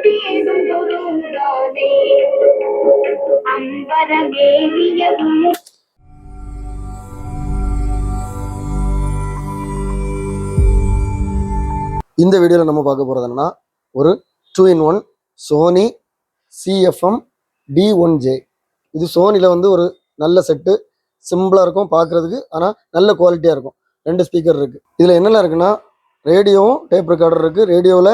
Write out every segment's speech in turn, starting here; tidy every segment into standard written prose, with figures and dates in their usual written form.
இந்த வீடியோவில் நம்ம பார்க்க போகிறது என்னன்னா ஒரு 2-in-1 சோனி CFM D1J. இது சோனியில் வந்து ஒரு நல்ல செட்டு, சிம்பிளாக இருக்கும் பார்க்குறதுக்கு, ஆனால் நல்ல குவாலிட்டியாக இருக்கும். 2 ஸ்பீக்கர் இருக்குது. இதில் என்னெல்லாம் இருக்குன்னா ரேடியோவும் டேப் ரெக்கார்டர் இருக்குது. ரேடியோவில்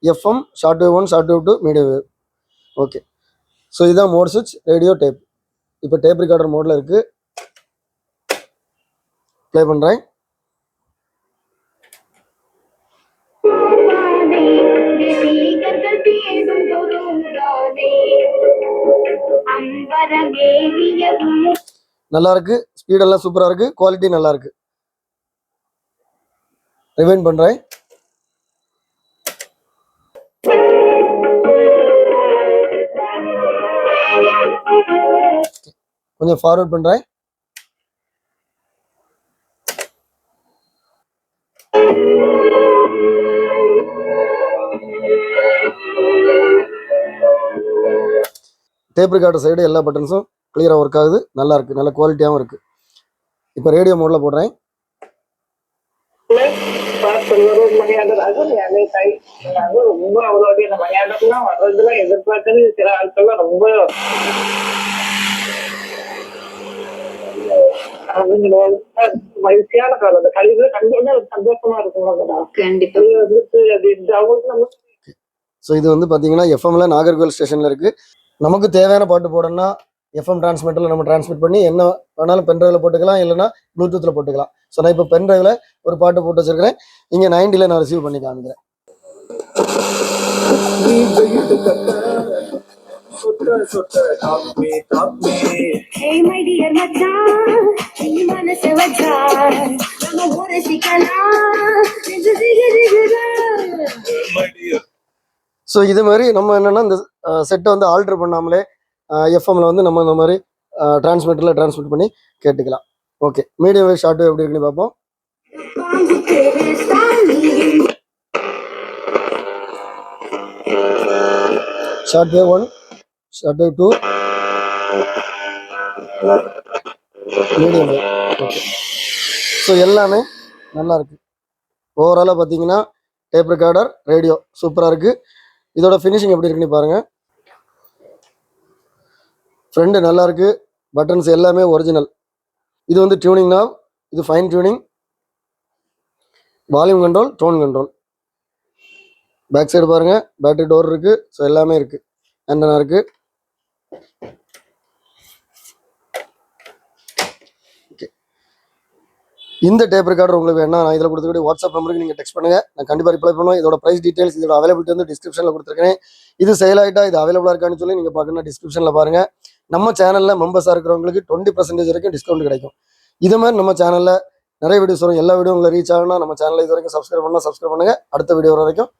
FM, short wave 1, short wave 2, medium wave. Okay, so இதுதான் மோட் சுவிட்ச், ரேடியோ, டேப். இப்போ டேப் ரெக்கார்டர் மோடில் இருக்குது. ப்ளே பண்ணுறேன். நல்லா இருக்கு, ஸ்பீடெல்லாம் சூப்பரா இருக்கு, குவாலிட்டி நல்லா இருக்கு. ரிவைண்ட் பண்றேன். கொஞ்சம் ஃபார்வர்ட் பண்றேன். டேப் ரெக்கார்டர் சைடு எல்லா பட்டன்ஸும் கிளியராக ஒர்க் ஆகுது, நல்லா இருக்கு, நல்ல குவாலிட்டியாகவும் இருக்கு. இப்போ ரேடியோ மோடில் போடுறேன். ரொம்ப அவங்களுடைய மணியாண்டம்லாம் வர்றதுல எதிர்பார்க்கறது சில ஆட்கள்லாம் ரொம்ப மகிழ்ச்சியான காலம். அந்த கழிவு கண்டிப்பா சந்தோஷமா இருக்கும். கண்டிப்பா வந்துட்டு அது அவங்களுக்கு நம்ம. ஸோ இது வந்து பார்த்தீங்கன்னா எஃப்எம்ல நாகர்கோவில் ஸ்டேஷனில் இருக்குது. நமக்கு தேவையான பாட்டு போடணும்னா எஃப்எம் டிரான்ஸ்மிட்டரில் நம்ம டிரான்ஸ்மிட் பண்ணி என்ன வேணாலும் பென்ட்ரைவில் போட்டுக்கலாம், இல்லைனா ப்ளூடூத்தில் போட்டுக்கலாம். ஸோ நான் இப்போ பென்ட்ரைவில் ஒரு பாட்டு போட்டு வச்சுருக்கிறேன். இங்கே 90ல் நான் ரிசீவ் பண்ணி காமிக்கிறேன். ஸோ இது மாதிரி நம்ம என்னென்னா இந்த செட்டை வந்து ஆல்ட்ரு பண்ணாமலே எஃப்எம்ல வந்து நம்ம இந்த மாதிரி டிரான்ஸ்மிட்டரில் டிரான்ஸ்மிட் பண்ணி கேட்டுக்கலாம். Okay, medium wave, short wave எப்படி இருக்குன்னு பார்ப்போம். Short wave 1, short wave 2, medium wave. Okay, so எல்லாமே நல்லா இருக்கு. ஓவராலாக பார்த்தீங்கன்னா டேப் ரெக்கார்டர், ரேடியோ சூப்பராக இருக்குது. இதோட ஃபினிஷிங் எப்படி இருக்குன்னு பாருங்கள். ஃப்ரெண்டு நல்லா இருக்குது, பட்டன்ஸ் எல்லாமே ஒரிஜினல். இது வந்து டியூனிங் நாவ், இது fine tuning, volume control, tone control. Back side பாருங்கள், பேட்டரி டோர் இருக்குது. ஸோ எல்லாமே இருக்குது, ஆண்டனா இருக்குது. ஓகே, இந்த டேப் ரெக்கார்டர் உங்களுக்கு வேணா நான் இதில் கொடுத்துக்கிட்டு வாட்ஸ்அப் நம்பருக்கு நீங்கள் டெக்ஸ்ட் பண்ணுங்கள், நான் கண்டிப்பாக ரிப்ளை பண்ணுவேன். இதோட ப்ரைஸ் டீட்டெயில்ஸ், இதோட அவைலபிலிட்டி வந்து டிஸ்கிரிப்ஷனில் கொடுத்துருக்கேன். இது சேல் ஆகிட்டா இது அவைலபிளாக இருக்கான்னு சொல்லி நீங்கள் பார்க்கணும்னா டிஸ்கிரிப்ஷனில் பாருங்கள். நம்ம சேனலில் மெம்பர்ஸாக இருக்கிறவங்களுக்கு 20% வரைக்கும் டிஸ்கவுண்ட் கிடைக்கும். இது மாதிரி நம்ம சேனலில் நிறைய வீடியோஸ் வரும். எல்லா வீடியோ உங்களை ரீச் ஆகணும்னா நம்ம சேனலில் இது வரைக்கும் சப்ஸ்கிரைப் பண்ணுங்கள். அடுத்த வீடியோ வரைக்கும்